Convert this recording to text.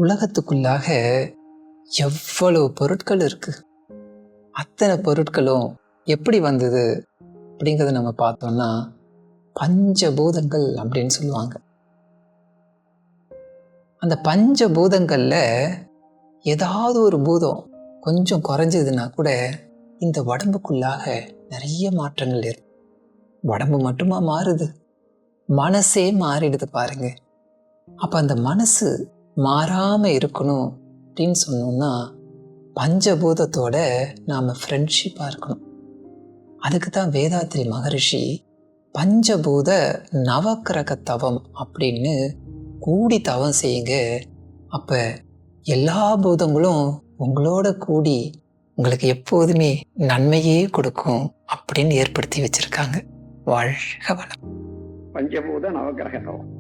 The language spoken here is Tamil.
உலகத்துக்குள்ளாக எவ்வளவு பொருட்கள் இருக்கு. அத்தனை பொருட்களும் எப்படி வந்தது அப்படிங்கிறத நம்ம பார்த்தோம்னா பஞ்சபூதங்கள் அப்படின்னு சொல்லுவாங்க. அந்த பஞ்சபூதங்கள்ல ஏதாவது ஒரு பூதம் கொஞ்சம் குறைஞ்சதுன்னா கூட இந்த உடம்புக்குள்ளாக நிறைய மாற்றங்கள் ஏற்படும். உடம்பு மட்டுமா மாறுது, மனசே மாறிடுது பாருங்க. அப்ப அந்த மனசு மாறாம இருக்கணும் அப்படின்னு சொன்னோம்னா பஞ்சபூதத்தோட நாம ஃப்ரெண்ட்ஷிப்பா இருக்கணும். அதுக்கு தான் வேதாத்ரி மகரிஷி பஞ்சபூத நவக்கிரக தவம் அப்படின்னு கூடி தவம் செய்யுங்க. அப்ப எல்லா பூதங்களும் உங்களோட கூடி உங்களுக்கு எப்போதுமே நன்மையே கொடுக்கும் அப்படின்னு ஏற்படுத்தி வச்சிருக்காங்க. வாழ்க வளம். பஞ்சபூத நவக்கிரக தவம்.